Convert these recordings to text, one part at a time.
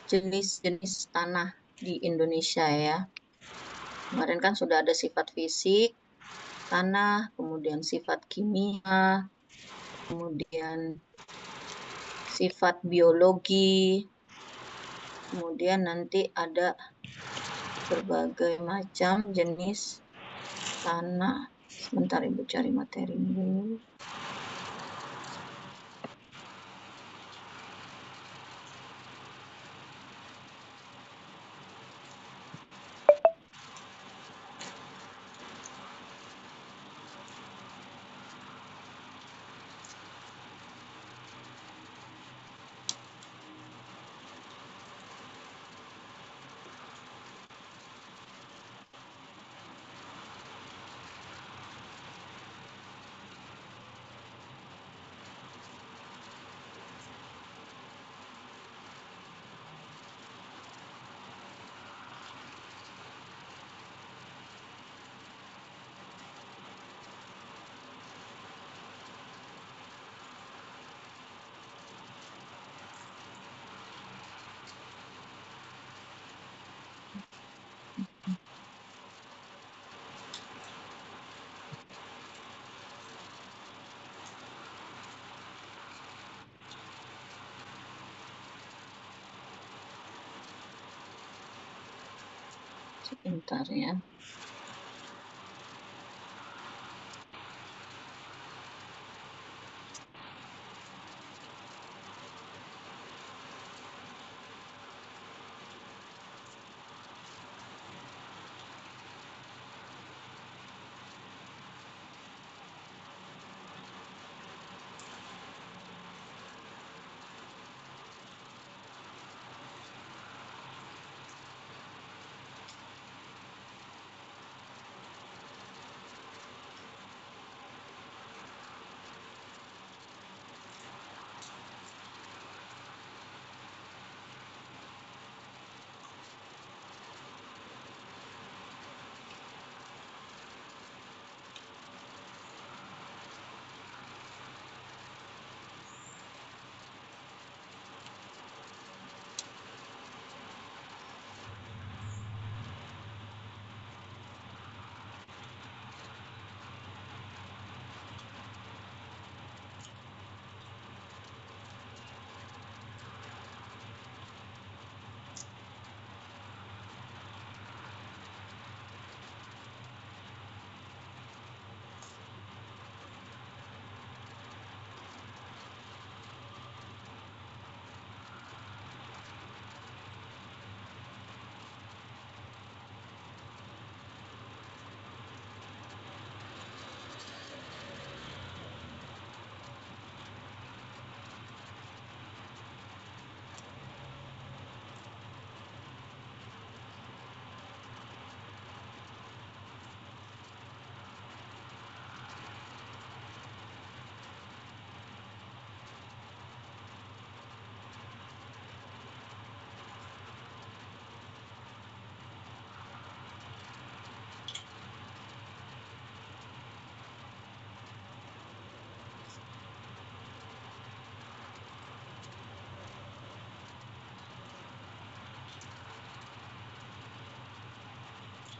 jenis-jenis tanah di Indonesia ya. Kemarin kan sudah ada sifat fisik tanah, kemudian sifat kimia, kemudian sifat biologi, kemudian nanti ada berbagai macam jenis tanah. Sebentar Ibu cari materi dulu. Sebentar ya.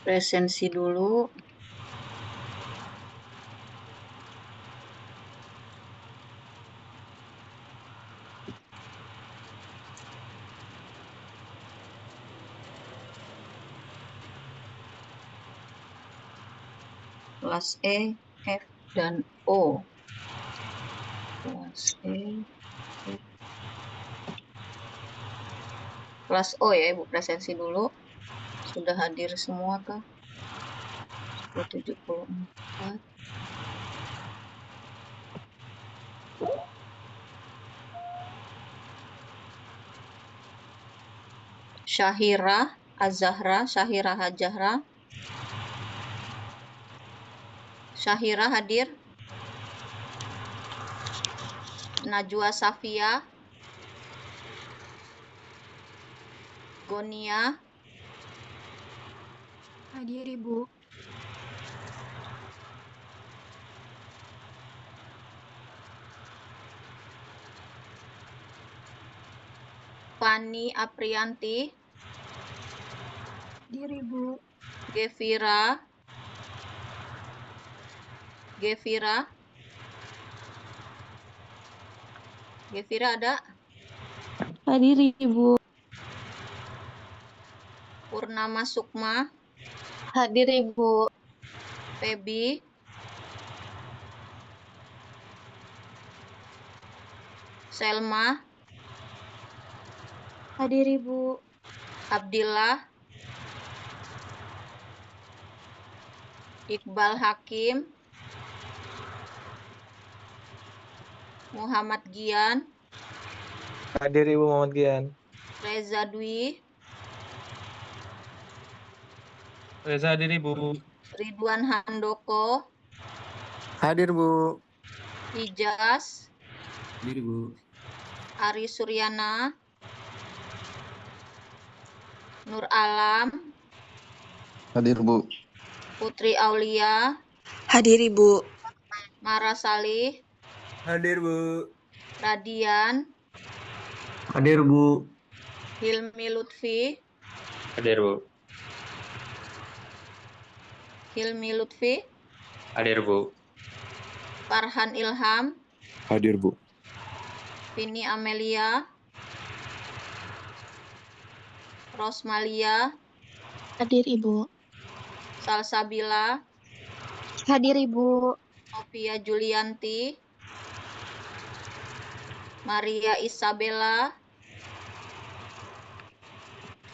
Presensi dulu. Kelas E, F, dan O. Kelas E, F. Kelas O ya, Ibu presensi dulu. Sudah hadir semua kah? 74. Syahira Azahra, Syahira Hajahra. Syahira hadir. Najwa Safia. Gonia. Hadir Ibu. Fani Aprianti. Hadir Ibu. Gevira. Gevira ada? Hadir Ibu. Purnama Sukma. Hadir Ibu. Febi. Selma. Hadir Ibu. Abdillah. Iqbal Hakim. Muhammad Gian. Hadir Ibu Muhammad Gian. Reza Dwi. Reza hadir Ibu. Ridwan Handoko. Hadir Bu. Ijaz. Hadir Ibu. Ari Suryana. Nur Alam. Hadir Bu. Putri Aulia. Hadir Ibu. Mara Salih. Hadir Bu. Radian. Hadir Bu. Hilmi Lutfi. Hadir Bu. Hadir Bu. Farhan Ilham. Hadir Bu. Vini Amelia. Rosmalia. Hadir Ibu. Salsabila. Hadir Ibu. Novia Julianti. Maria Isabella.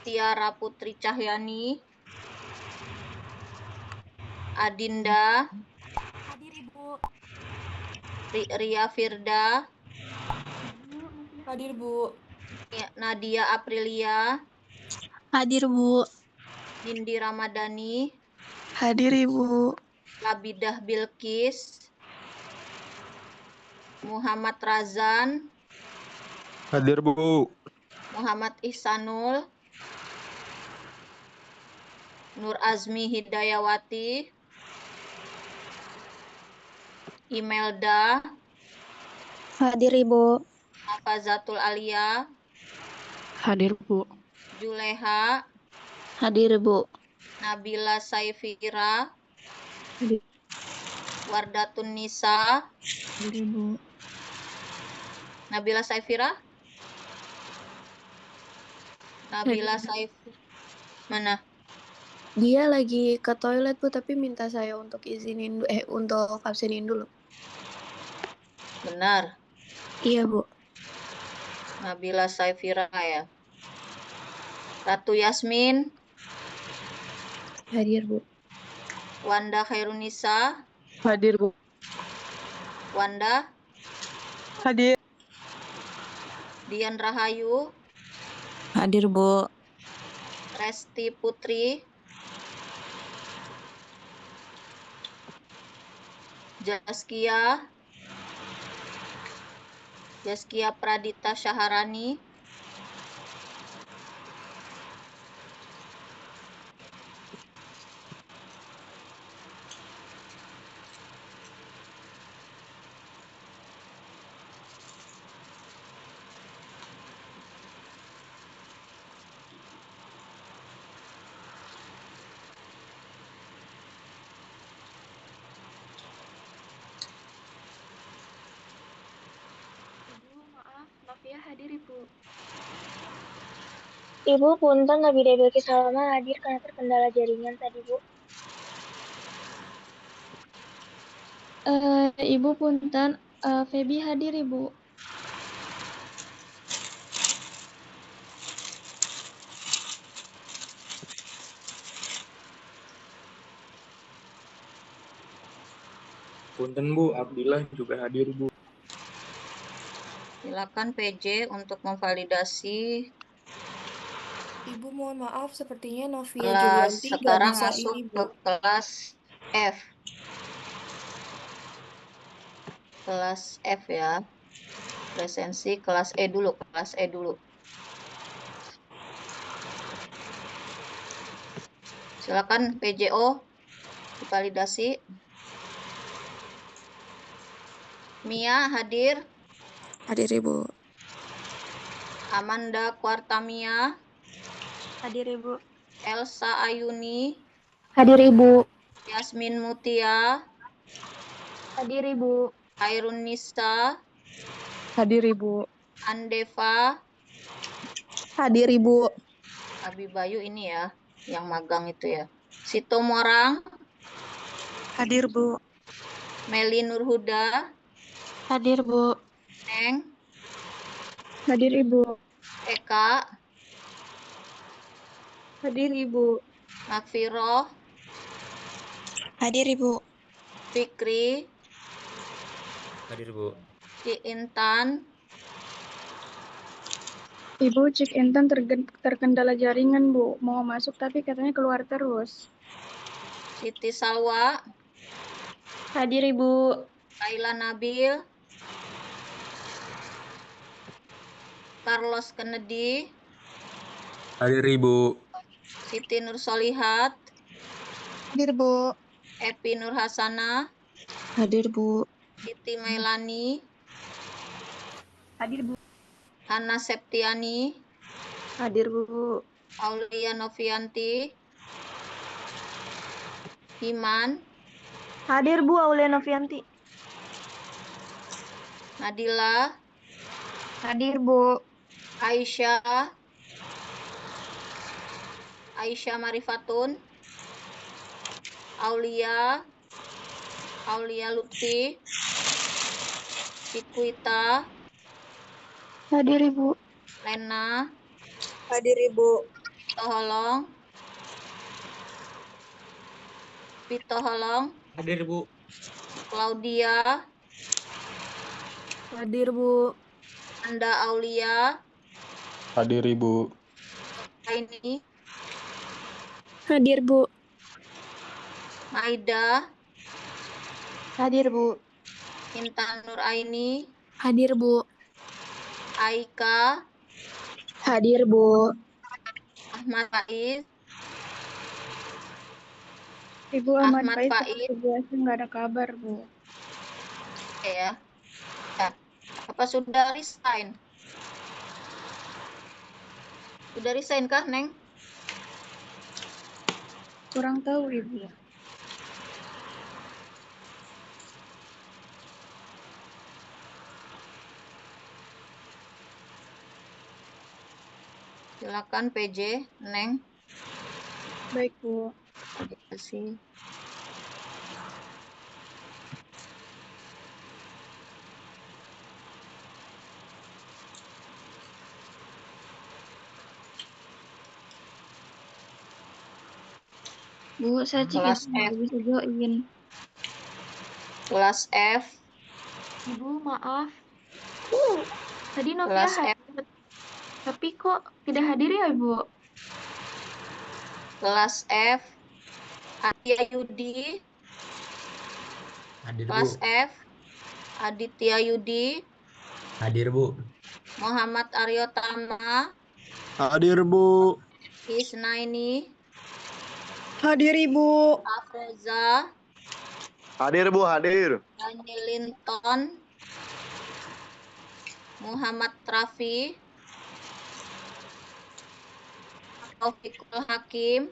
Tiara Putri Cahyani. Adinda. Hadir Ibu. Ria Firda. Hadir Bu. Nadia Aprilia. Hadir Bu. Dindi Ramadhani. Hadir Ibu. Labidah Bilkis. Muhammad Razan. Hadir Bu. Muhammad Ihsanul. Nur Azmi Hidayawati. Imelda. Hadir Ibu. Hafazatul Alia. Hadir Bu. Juleha. Hadir Bu. Nabila Saifira. Hadir Wardatun Nisa. Ibu. Nabila Saifira. Nabila Saif. Mana? Dia lagi ke toilet Bu, tapi minta saya untuk untuk absenin dulu. Benar. Iya Bu. Nabila Saifira ya. Ratu Yasmin. Hadir Bu. Wanda Khairunisa. Hadir Bu. Wanda. Hadir. Dian Rahayu. Hadir Bu. Resti Putri. Jaskia Pradita Syaharani. Novia hadir Ibu. Ibu punten Nabila Bilkis Salama hadir karena terkendala jaringan tadi Bu. Ibu punten, Febi hadir Ibu. Punten Bu, Abdillah juga hadir Bu. Silakan PJ untuk memvalidasi. Ibu mohon maaf, sepertinya Novia Kelas Julianti nggak sekarang bisa masuk ini ke Bu. kelas F. Kelas F ya. Presensi kelas E dulu, Silakan PJO divalidasi. Mia hadir. Hadir Ibu. Amanda Kwartamia, Hadir Ibu. Elsa Ayuni, Hadir Ibu. Yasmin Mutia, Hadir Ibu. Hairun Nisa, Hadir Ibu. Andeva, Hadir Ibu. Abi Bayu ini ya, yang magang itu ya. Sito Morang, Hadir Bu. Meli Nurhuda, Hadir Bu. Neng, Hadir Ibu. Eka, Hadir Ibu. Makfiro, Hadir Ibu. Fikri, Hadir Bu. Ci Intan, Ibu, Cik Intan terkendala jaringan, Bu. Mau masuk tapi katanya keluar terus. Siti Salwa, Hadir Ibu. Laila Nabil, Carlos Kennedy, Hadir Ibu. Siti Nur Solihat, Hadir Bu. Epi Nur Hasana, Hadir Bu. Siti Mailani, Hadir Bu. Hana Septiani, Hadir Bu. Aulia Novianti, Himan, Hadir Bu Aulia Novianti. Nadila, Hadir Bu. Aisyah, Aisyah Marifatun, Aulia, Aulia Lutfi, Cikuita, Hadir Ibu. Lena, Hadir Ibu. Pito Holong, Hadir Bu. Claudia, Hadir Bu. Anda Aulia, Hadir Ibu. Aini, Hadir Bu. Maida, Hadir Bu. Intan Nur Aini, Hadir Bu. Aika, Hadir Bu. Ahmad Faiz, Ibu Ahmad Ahmad Faiz Faiz, seperti biasa nggak ada kabar, Bu. ya. Ya. Apa sudah resign? Sudah resign kah, Neng? Kurang tahu, Ibu. Silakan PJ, Neng. Baik, Bu. Terima kasih. Bu, saya Cik Kelas Intan F. bisa join. Kelas F, Ibu, maaf. Tadi Novia kelas F, hadir, tapi kok tidak hadir ya, Ibu? kelas F, Aditya Yudi, Hadir kelas Bu. F, Aditya Yudi, Hadir Bu. Muhammad Aryo Tama, Hadir Bu. Isnaini, Hadir Ibu. Afroza, Hadir Bu, hadir. Daniel Linton, Muhammad Rafi, Taufikul Hakim,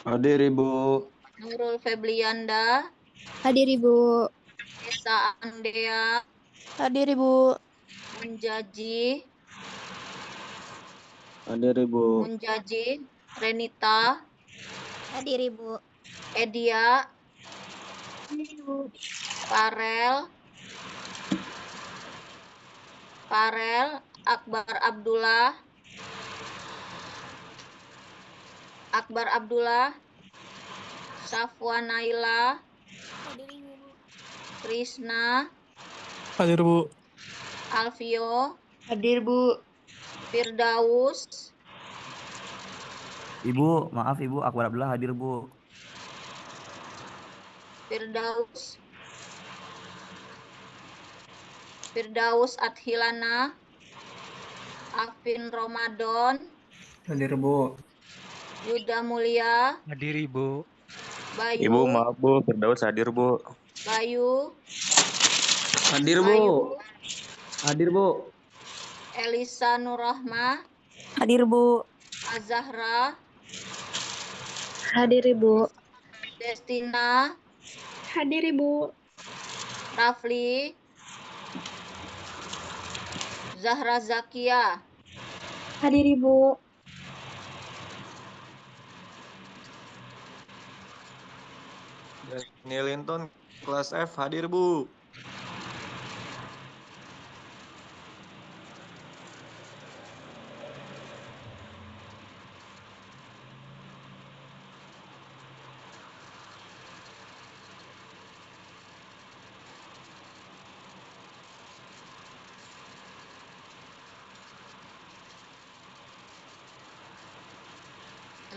Hadir Ibu. Nurul Feblianda, Hadir Ibu. Esa Andea, Hadir Ibu. Munjaji, Hadir Ibu. Munjaji, Renita, Hadir Ibu. Edia, Farel, Akbar Abdullah, Safwa Naila, Hadir Ibu. Krisna, Hadir Bu. Alfio, Hadir, Bu. Firdaus, Ibu, maaf Ibu, Akbar Abdullah hadir Bu. Firdaus Adhilana, Afin Ramadan, Hadir Bu. Yuda Mulia, Hadir Ibu. Bayu, Ibu maaf Bu, Firdaus hadir Bu. Bayu, Hadir Bayu, Hadir Bu. Elisa Nurrahma, Hadir, Bu. Azahra, Hadir Ibu. Destina, Hadir Ibu. Rafli, Zahra Zakia, Hadir Ibu. Daniel Linton kelas F hadir Bu.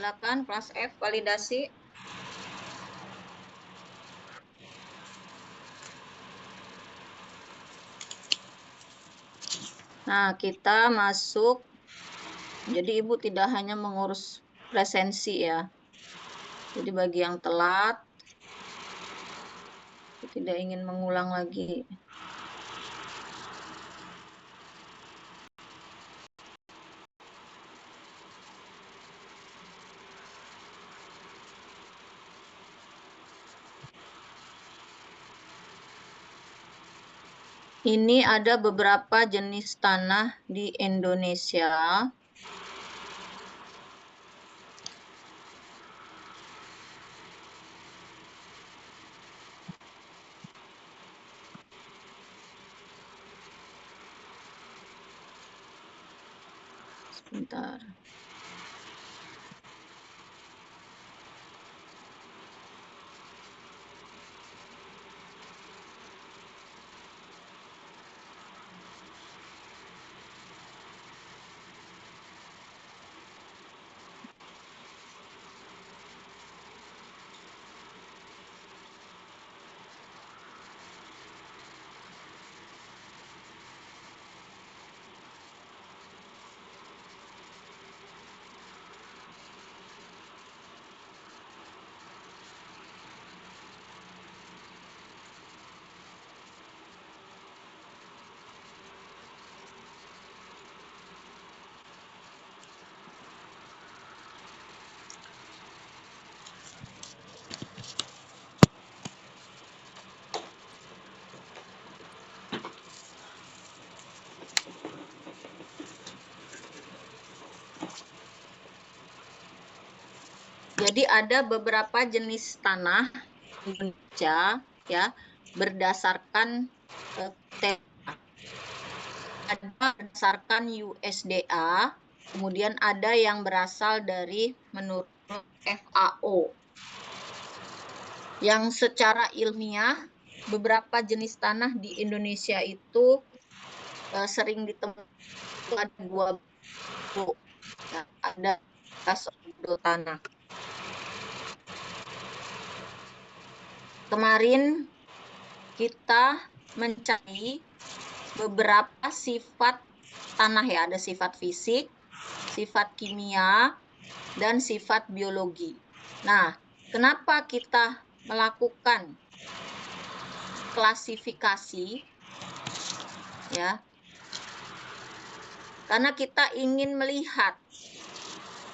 silakan kelas F validasi. Nah, kita masuk. Jadi Ibu tidak hanya mengurus presensi ya. Jadi bagi yang telat, tidak ingin mengulang lagi. Ini ada beberapa jenis tanah di Indonesia. Sebentar. Jadi ada beberapa jenis tanah di Indonesia ya berdasarkan tema. Ada berdasarkan USDA, kemudian ada yang berasal dari menurut FAO. Yang secara ilmiah beberapa jenis tanah di Indonesia itu sering ditemukan ada dua bentuk. Ya, ada tanah. Kemarin kita mencari beberapa sifat tanah ya, ada sifat fisik, sifat kimia, dan sifat biologi. Nah, kenapa kita melakukan klasifikasi? Ya, karena kita ingin melihat,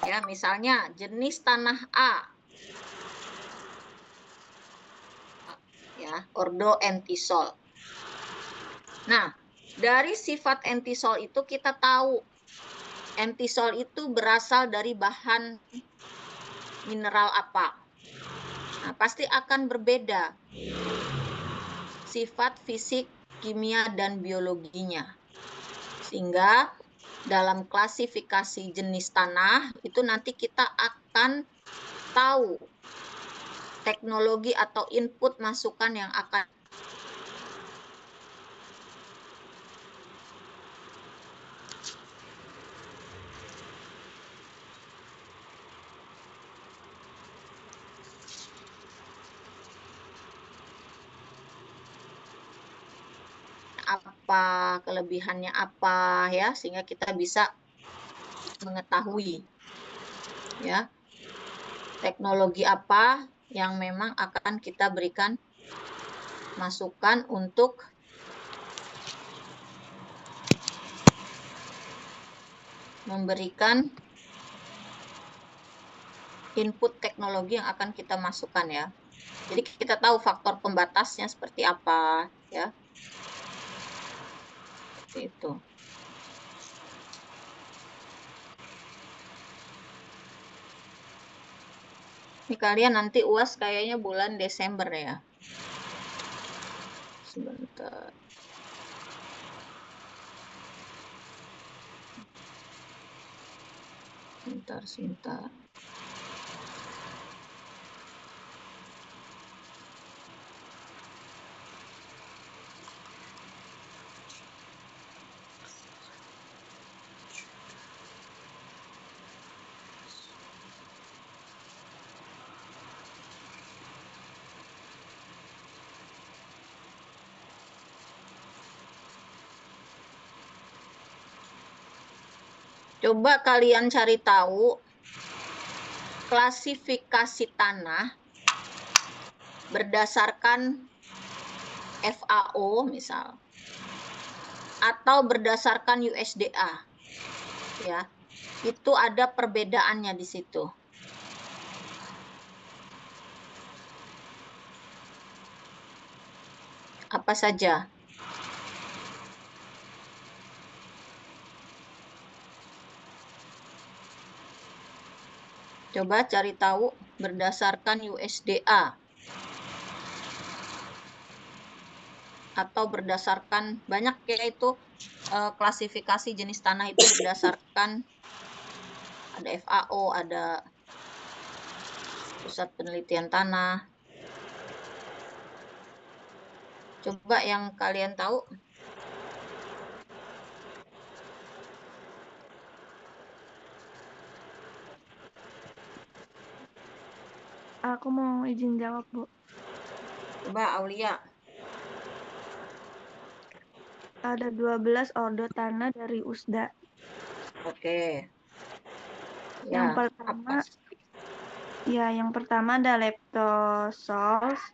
ya misalnya jenis tanah A, ya, ordo entisol. Nah, dari sifat entisol itu kita tahu entisol itu berasal dari bahan mineral apa. Nah, pasti akan berbeda sifat fisik, kimia, dan biologinya. Sehingga dalam klasifikasi jenis tanah itu nanti kita akan tahu teknologi atau input masukan yang akan apa, kelebihannya apa ya, sehingga kita bisa mengetahui ya teknologi apa yang memang akan kita berikan masukan untuk memberikan input teknologi yang akan kita masukkan ya. Jadi kita tahu faktor pembatasnya seperti apa ya. Seperti itu. Ini kalian nanti UAS kayaknya bulan Desember ya. Sebentar. Sebentar. Coba kalian cari tahu klasifikasi tanah berdasarkan FAO misal atau berdasarkan USDA ya. Itu ada perbedaannya di situ. Apa saja? Coba cari tahu berdasarkan USDA atau berdasarkan banyak yaitu klasifikasi jenis tanah itu berdasarkan ada FAO, ada Pusat Penelitian Tanah. Coba yang kalian tahu. Aku mau izin jawab, Bu. Coba Aulia. Ada 12 ordo tanah dari USDA. Oke. Yang Ya, pertama, apa? yang pertama ada leptosols.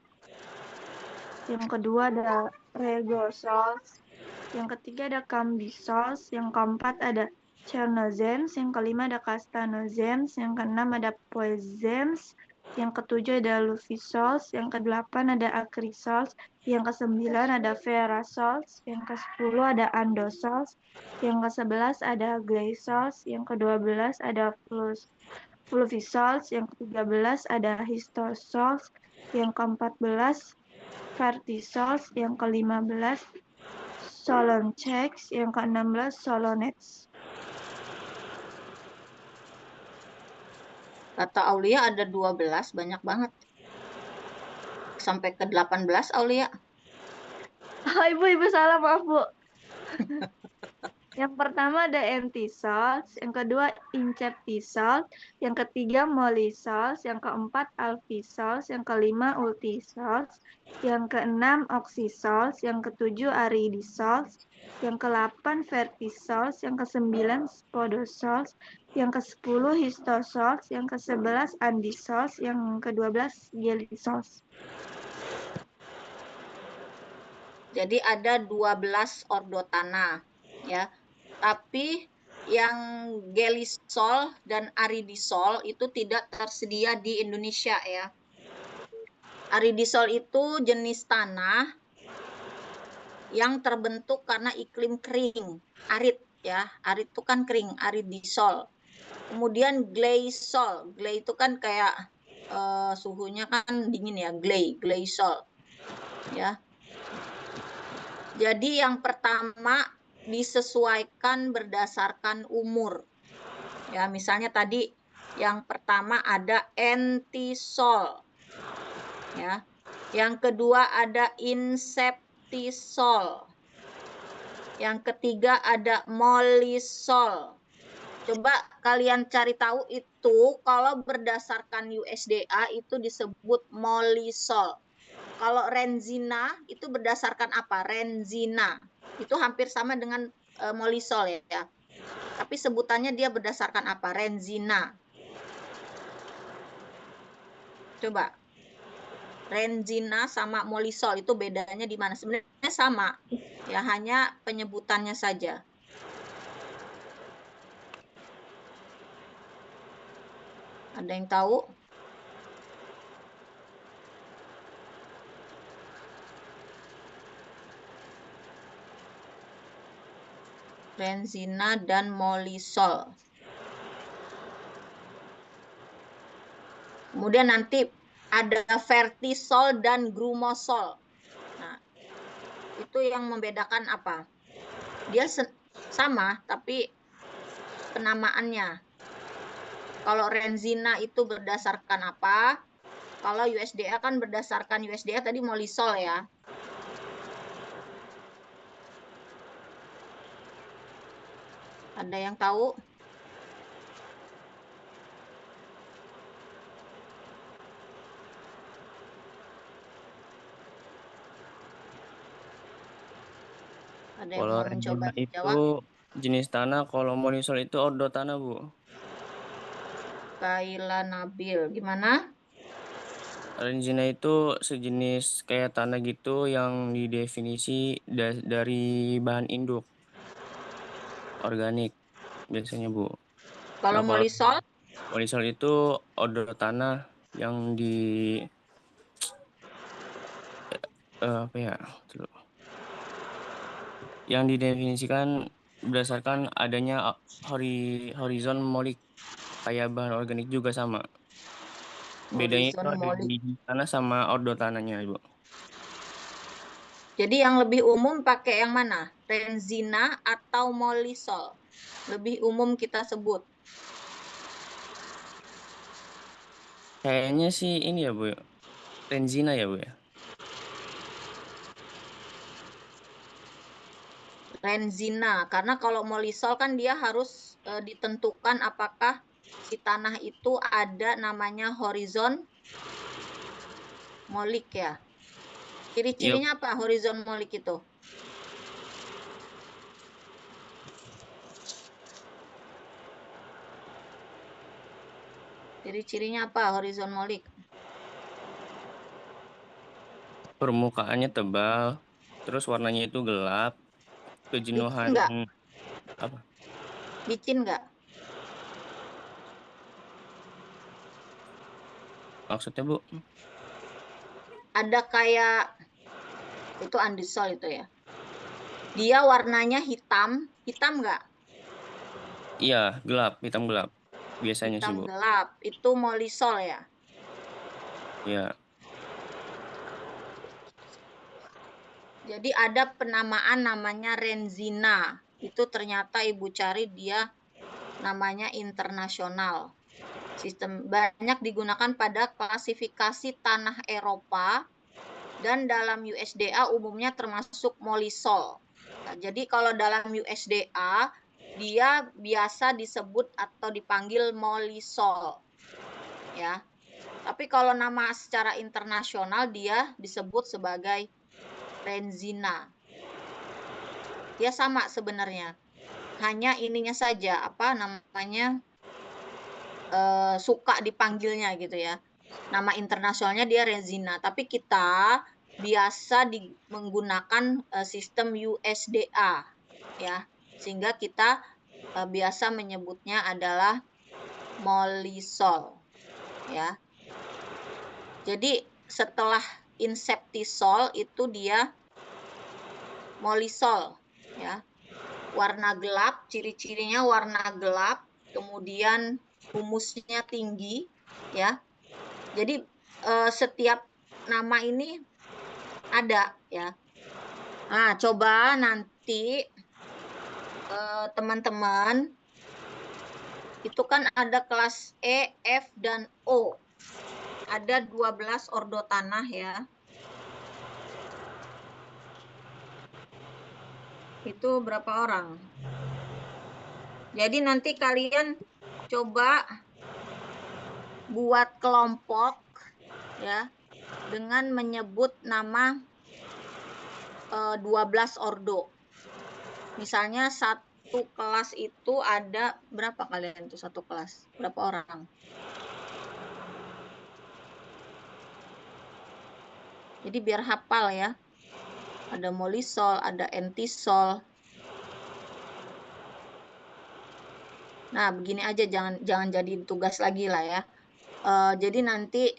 Yang kedua ada regosols. Yang ketiga ada cambisols. Yang keempat ada chernozens. Yang kelima ada castanozems. Yang keenam ada poezems. Yang ketujuh ada luvisols. Yang kedelapan ada acrisols. Yang kesembilan ada verasols. Yang kesepuluh ada andosols. Yang kesebelas ada gleisols. Yang kedua-belas ada fluvisols. Yang ke-13 ada histosols. Yang ke-14 vertisols. Yang ke-15 soloncheks. Yang ke-16 solonets. Kata Aulia ada 12, banyak banget. Sampai ke 18 Aulia. Oh, Ibu salah, maaf, Bu. Yang pertama ada entisols, yang kedua inceptisols, yang ketiga molisols, yang keempat alphisols, yang kelima ultisols, yang keenam oxisols, yang ketujuh aridisols, yang ke-8 vertisols, yang ke-9 spodosols, yang ke-10 histosols, yang ke-11 andisols, yang ke-12 gelisols. Jadi ada 12 ordo tanah ya. Tapi yang gelisol dan aridisol itu tidak tersedia di Indonesia ya. Aridisol itu jenis tanah yang terbentuk karena iklim kering, arid ya. Arid itu kan kering, aridisol. Kemudian gleisol. Glei itu kan kayak suhunya kan dingin ya, gleisol. Ya. Jadi yang pertama disesuaikan berdasarkan umur. Ya, misalnya tadi yang pertama ada entisol. Ya. Yang kedua ada inseptisol. Yang ketiga ada molisol. Coba kalian cari tahu itu kalau berdasarkan USDA itu disebut molisol. Kalau renzina itu berdasarkan apa? Renzina. Itu hampir sama dengan molisol ya. Tapi sebutannya dia berdasarkan apa? Renzina. Coba. Renzina sama molisol itu bedanya di mana? Sebenarnya sama. Ya, hanya penyebutannya saja. Ada yang tahu? Renzina dan molisol. Kemudian nanti ada vertisol dan grumosol. Nah, itu yang membedakan apa? Dia sama, tapi penamaannya. Kalau renzina itu berdasarkan apa? Kalau USDA kan berdasarkan USDA tadi molisol ya. Ada yang tahu? Ada yang Kalau mau mencoba renzina itu jawab? jenis tanah, kalau molisol itu ordo tanah, Bu. Kaila Nabil, gimana? Renzina itu sejenis kayak tanah gitu yang didefinisi dari bahan induk organik biasanya, Bu. Kalau Nah, kalau molisol? molisol itu ordo tanah yang apa ya? Yang didefinisikan berdasarkan adanya horizon molik, kayak bahan organik juga sama. Bedanya itu Horizon ada molik. di tanah sama ordo tanahnya, Ibu. Jadi yang lebih umum pakai yang mana? Renzina atau molisol? Lebih umum kita sebut. Kayaknya sih ini ya, Bu. Renzina ya, Bu ya. Renzina, karena kalau molisol kan dia harus ditentukan apakah si tanah itu ada namanya horizon molik ya. Iya, Ciri-cirinya apa horizon molik itu? Ciri-cirinya apa horizon molik? permukaannya tebal, terus warnanya itu gelap, Licin kejenuhan nggak? apa? Licin nggak? Maksudnya, Bu? Ada kayak itu andesol itu ya. Dia warnanya hitam, hitam nggak? Iya, gelap, hitam gelap. Biasanya sih, Hitam Bu. gelap, itu molisol ya. Iya. Jadi ada penamaan namanya renzina. Itu ternyata Ibu cari dia namanya internasional. Sistem banyak digunakan pada klasifikasi tanah Eropa dan dalam USDA umumnya termasuk molisol. Nah, jadi kalau dalam USDA dia biasa disebut atau dipanggil molisol. Ya. Tapi kalau nama secara internasional dia disebut sebagai renzina. Dia sama sebenarnya. Hanya ininya saja apa namanya suka dipanggilnya gitu ya. Nama internasionalnya dia renzina, tapi kita biasa menggunakan sistem USDA ya. Sehingga kita biasa menyebutnya adalah molisol ya. Jadi setelah inseptisol itu dia molisol ya. Warna gelap, ciri-cirinya warna gelap, kemudian humusnya tinggi ya. Jadi setiap nama ini ada ya. Nah, coba nanti teman-teman itu kan ada kelas E, F dan O. Ada 12 ordo tanah ya. Itu berapa orang? Jadi nanti kalian coba buat kelompok ya dengan menyebut nama 12 ordo. Misalnya satu kelas itu ada berapa kalian tuh satu kelas? Berapa orang? Jadi biar hafal ya. Ada molisol, ada entisol. Nah, begini aja jangan jadi tugas lagi lah ya. Jadi nanti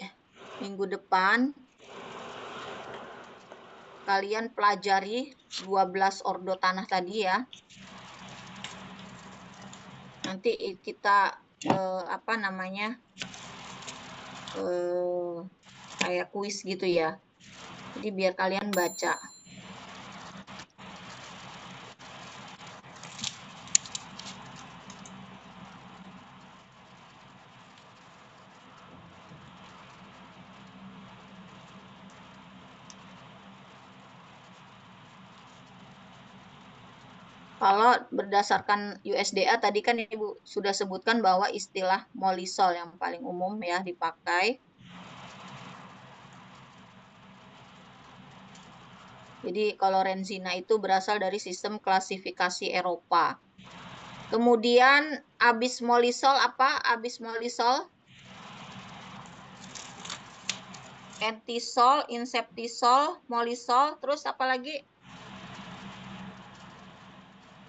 minggu depan kalian pelajari 12 ordo tanah tadi ya. Nanti kita apa namanya? Kayak kuis gitu ya. Jadi biar kalian baca. Kalau berdasarkan USDA tadi kan Ibu sudah sebutkan bahwa istilah molisol yang paling umum ya dipakai. Jadi kalau renzina itu berasal dari sistem klasifikasi Eropa. Kemudian abismolisol apa? Abismolisol? Entisol, inseptisol, molisol, terus apa lagi?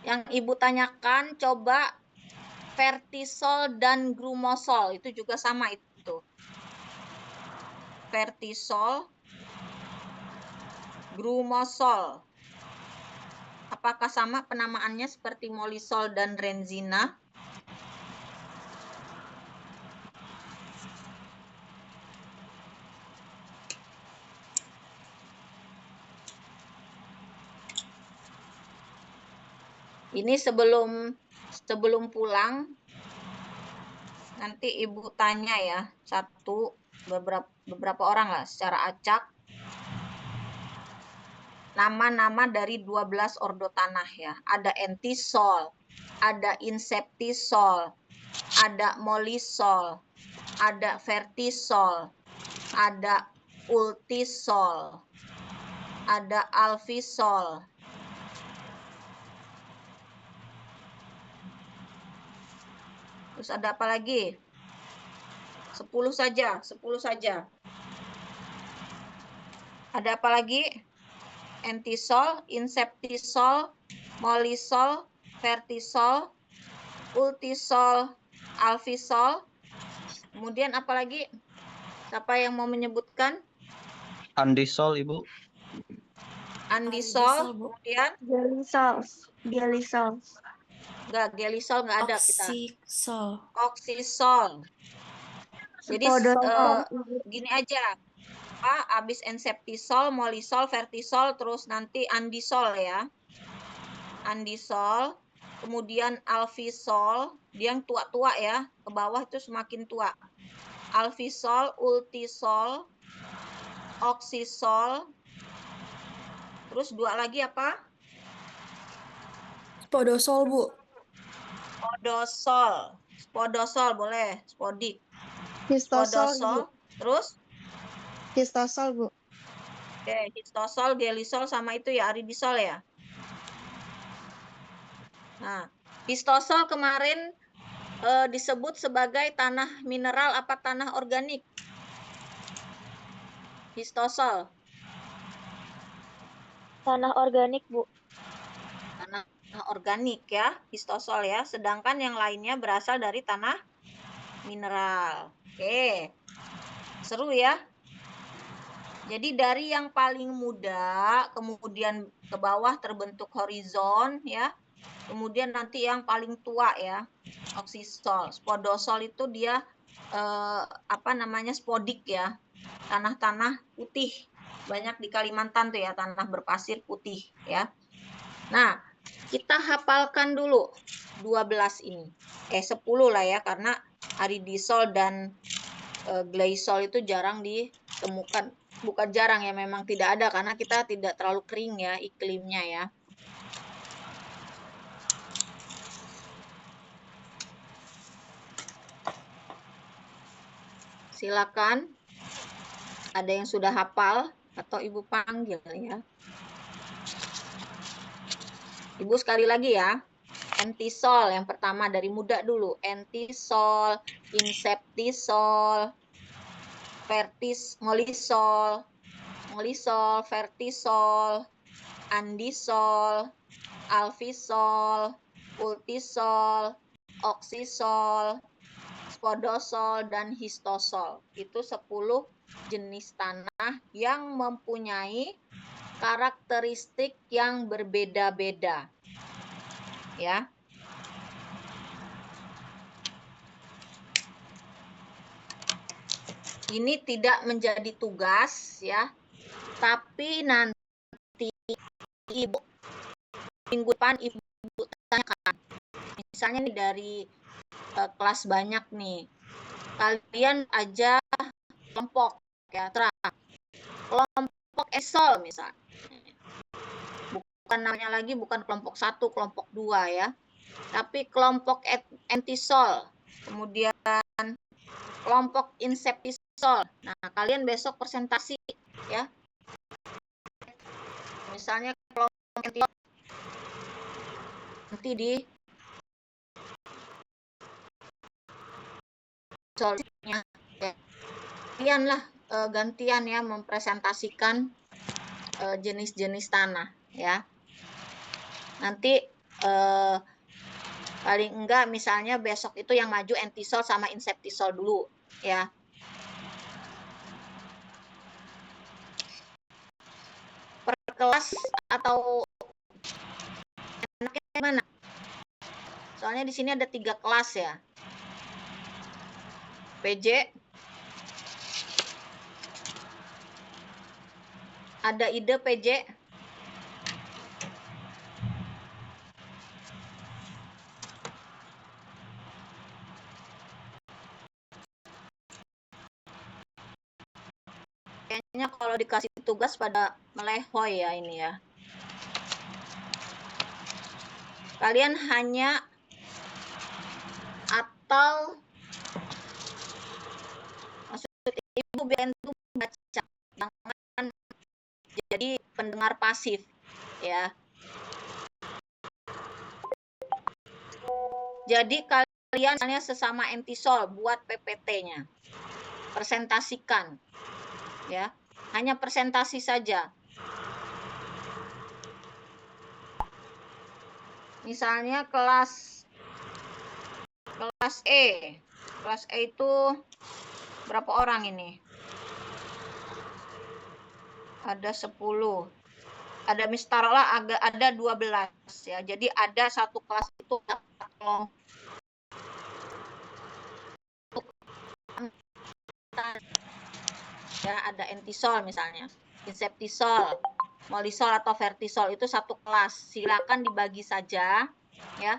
Yang Ibu tanyakan coba vertisol dan grumosol, itu juga sama itu. Vertisol, grumosol. Apakah sama penamaannya seperti molisol dan renzina? Ini sebelum pulang nanti Ibu tanya ya, beberapa orang lah secara acak nama-nama dari 12 ordo tanah ya. Ada entisol, ada inseptisol, ada molisol, ada vertisol, ada ultisol, ada alfisol. Terus ada apa lagi? 10 saja. Ada apa lagi? Entisol, inseptisol, molisol, vertisol, ultisol, alfisol. Kemudian apa lagi? Siapa yang mau menyebutkan? Andisol, Ibu. Andisol, kemudian Gelisol. enggak, gelisol enggak ada kita. Oksisol. Jadi gini aja. Habis enseptisol, molisol, vertisol, terus nanti andisol ya. Andisol, kemudian alfisol, dia yang tua-tua ya, ke bawah itu semakin tua. Alfisol, ultisol, oksisol, terus dua lagi apa? Spodosol, Bu. Spodosol boleh, spodik. Histosol, Spodosol, terus? Histosol, Bu. Oke, histosol, gelisol, sama itu ya, aridisol ya. Nah, histosol kemarin disebut sebagai tanah mineral apa tanah organik? Histosol. Tanah organik, Bu. Tanah organik ya, histosol ya. Sedangkan yang lainnya berasal dari tanah mineral. Oke. Seru ya. Jadi dari yang paling muda, kemudian ke bawah terbentuk horizon ya. Kemudian nanti yang paling tua ya, oksisol. Spodosol itu dia spodik ya. Tanah-tanah putih. Banyak di Kalimantan tuh ya, tanah berpasir putih ya. Nah, kita hafalkan dulu 12 ini. 10 lah ya, karena aridisol dan gleisol itu jarang ditemukan. Bukan jarang ya, memang tidak ada karena kita tidak terlalu kering ya iklimnya ya. Silakan. Ada yang sudah hafal atau Ibu panggil ya. Ibu sekali lagi ya. Entisol yang pertama dari muda dulu. Entisol, inseptisol, molisol, vertisol, andisol, alfisol, ultisol, oksisol, spodosol, dan histosol. Itu 10 jenis tanah yang mempunyai karakteristik yang berbeda-beda. Ya. Ini tidak menjadi tugas ya, tapi nanti Ibu minggu depan Ibu tanyakan. Misalnya nih dari kelas banyak nih. Kalian aja kelompok ya, kelompok esol misal. Bukan namanya lagi bukan kelompok 1, kelompok 2 ya. Tapi kelompok entisol. Kemudian kelompok inseptisol. Nah, kalian besok presentasi ya. Misalnya kelompok entisol nanti di soalnya ya. Kalianlah gantian ya mempresentasikan jenis-jenis tanah ya. Nanti paling enggak misalnya besok itu yang maju entisol sama inseptisol dulu ya. Per kelas atau enaknya gimana? Soalnya di sini ada 3 kelas ya. PJ. Ada ide PJ? Kayaknya kalau dikasih tugas pada melehoy ya ini ya. Kalian hanya atau maksud Ibu biar itu baca, jangan jadi pendengar pasif ya. Jadi kalian misalnya sesama entisol buat PPT-nya. Presentasikan. Ya. Hanya presentasi saja. Misalnya kelas E. Kelas E itu berapa orang ini? Ada 10. Ada mistarolah ada 12 ya. Jadi ada satu kelas itu ya, ada entisol misalnya, inseptisol, molisol atau vertisol itu satu kelas. Silakan dibagi saja ya.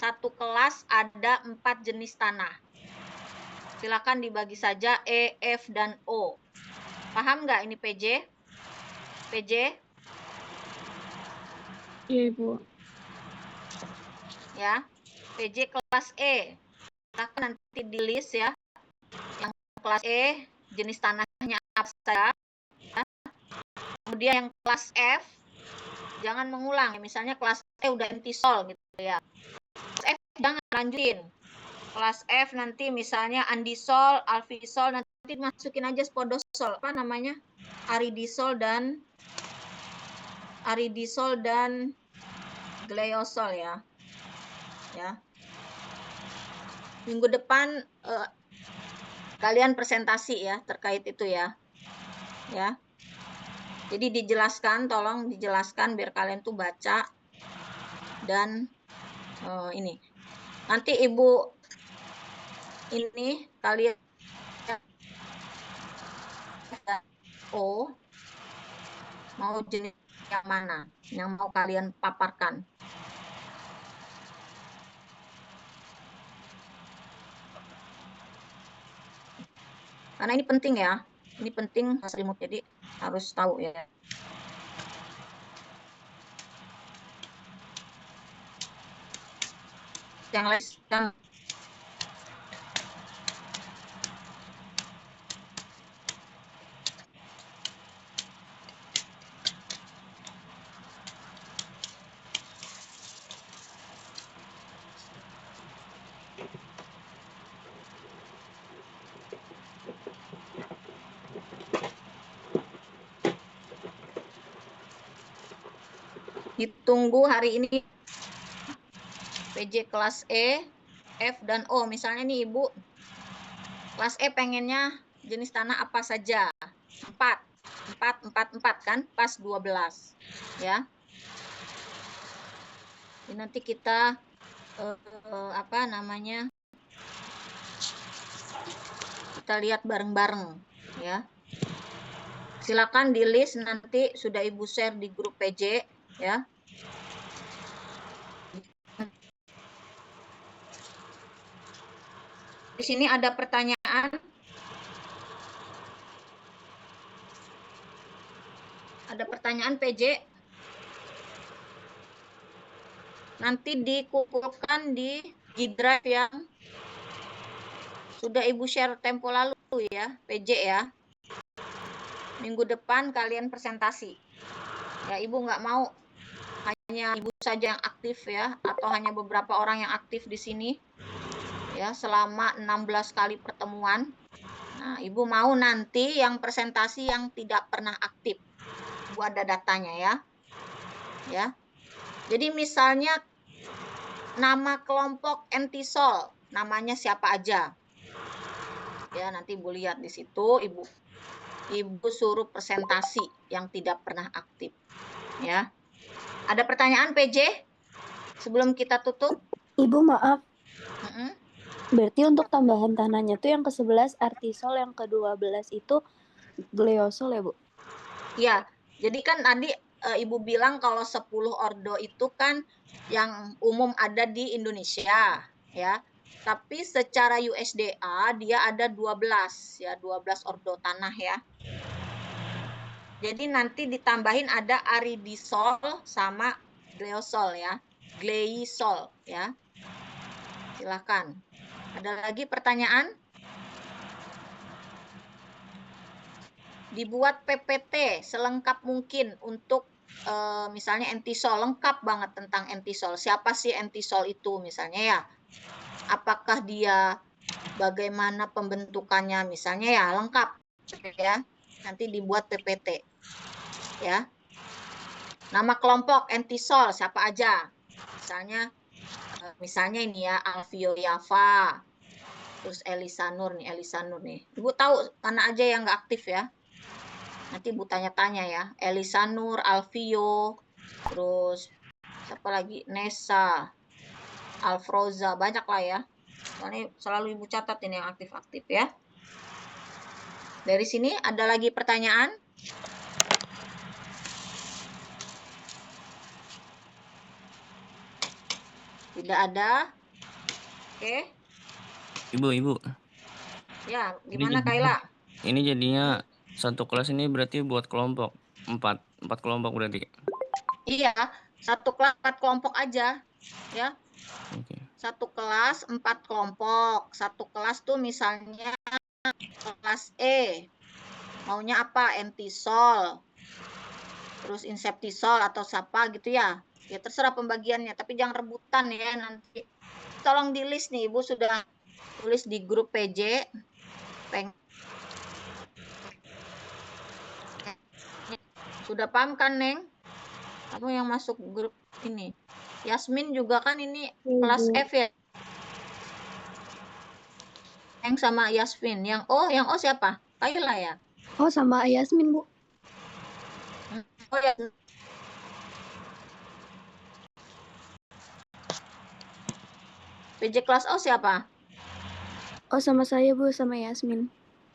Satu kelas ada 4 jenis tanah. Silakan dibagi saja E, F, dan O. Paham nggak ini PJ? PJ? Iya, Ibu. Ya. PJ kelas E. Silakan nanti di list ya. Yang kelas E jenis tanahnya apa saja. Ya. Kemudian yang kelas F jangan mengulang. Misalnya kelas E udah entisol gitu ya. Kelas F jangan lanjutin. Kelas F nanti misalnya andisol, alfisol, nanti masukin aja spodosol. Apa namanya? Aridisol dan gleosol ya. Ya. Minggu depan kalian presentasi ya terkait itu ya. Ya. Jadi dijelaskan, tolong dijelaskan biar kalian tuh baca dan ini. Nanti Ibu ini kalian mau jenis yang mana yang mau kalian paparkan. Karena ini penting ya. Ini penting selimut, jadi harus tahu ya. Yang lain ditunggu hari ini PJ kelas E, F, dan O. Misalnya nih Ibu Kelas E pengennya jenis tanah apa saja? 4 kan? Pas 12. Ya. Jadi nanti kita kita lihat bareng-bareng ya. Silakan di list, nanti sudah Ibu share di grup PJ ya. Di sini ada pertanyaan. Ada pertanyaan PJ. Nanti dikumpulkan di G-Drive yang sudah Ibu share tempo lalu ya, PJ ya. Minggu depan kalian presentasi. Ya, Ibu nggak mau hanya Ibu saja yang aktif ya, atau hanya beberapa orang yang aktif di sini ya selama 16 kali pertemuan. Nah, Ibu mau nanti yang presentasi yang tidak pernah aktif. Ibu ada datanya ya. Ya. Jadi misalnya nama kelompok Entisol, namanya siapa aja? Ya, nanti Ibu lihat di situ, Ibu suruh presentasi yang tidak pernah aktif. Ya. Ada pertanyaan PJ? Sebelum kita tutup? Ibu maaf. Berarti untuk tambahan tanahnya tuh yang ke-11 artisol, yang ke-12 itu gleosol ya, Bu? Iya. Jadi kan tadi Ibu bilang kalau 10 ordo itu kan yang umum ada di Indonesia, ya. Tapi secara USDA dia ada 12 ya, 12 ordo tanah ya. Jadi nanti ditambahin ada aridisol sama gleosol ya. Gleisol ya. Silakan. Ada lagi pertanyaan? Dibuat PPT selengkap mungkin untuk misalnya entisol, lengkap banget tentang entisol. Siapa sih entisol itu misalnya ya? Apakah dia bagaimana pembentukannya misalnya ya, lengkap ya. Nanti dibuat PPT. Ya. Nama kelompok entisol siapa aja? Misalnya ini ya, Alfio Yava. Terus Elisa Nur nih. Ibu tahu mana aja yang nggak aktif ya? Nanti Ibu tanya-tanya ya. Elisa Nur, Alfio, terus siapa lagi? Nesa, Alfroza, banyak lah ya. Soalnya selalu Ibu catat ini yang aktif-aktif ya. Dari sini ada lagi pertanyaan? Tidak ada. Oke. Ibu. Ya, gimana Kayla? Ini jadinya satu kelas ini berarti buat kelompok. 4 kelompok berarti. Iya, satu kelas 4 kelompok aja. Ya. Oke. Satu kelas 4 kelompok. Satu kelas tuh misalnya kelas E. Maunya apa? Entisol. Terus inseptisol atau siapa gitu ya. Ya terserah pembagiannya, tapi jangan rebutan ya nanti. Tolong di list nih, Ibu sudah tulis di grup PJ. Sudah paham kan, Neng? Kamu yang masuk grup ini. Yasmin juga kan ini kelas F ya. Yang sama Yasmin. Yang O siapa? Kayla ya? Oh, sama Yasmin, Bu. Oh ya. PJ kelas O siapa? Oh, sama saya, Bu, sama Yasmin.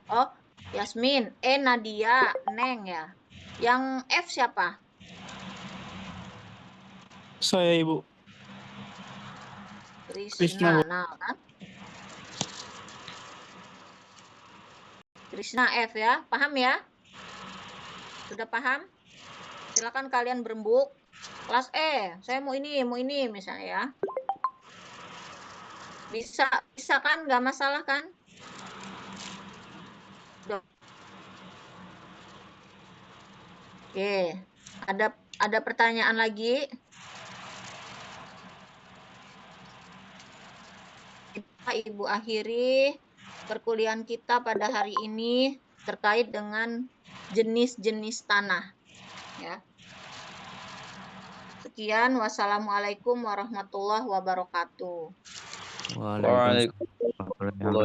Oh, Yasmin. Nadia, Neng ya. Yang F siapa? Saya, Ibu. Krishna. Nah, kan? Krishna F ya. Paham ya? Sudah paham? Silakan kalian berembuk. Kelas E, saya mau ini misalnya ya. Bisa kan? Nggak masalah kan? Oke, ada pertanyaan lagi? Ibu akhiri perkuliahan kita pada hari ini terkait dengan jenis-jenis tanah. Ya. Sekian, wassalamualaikum warahmatullahi wabarakatuh. Waalaikumsalam.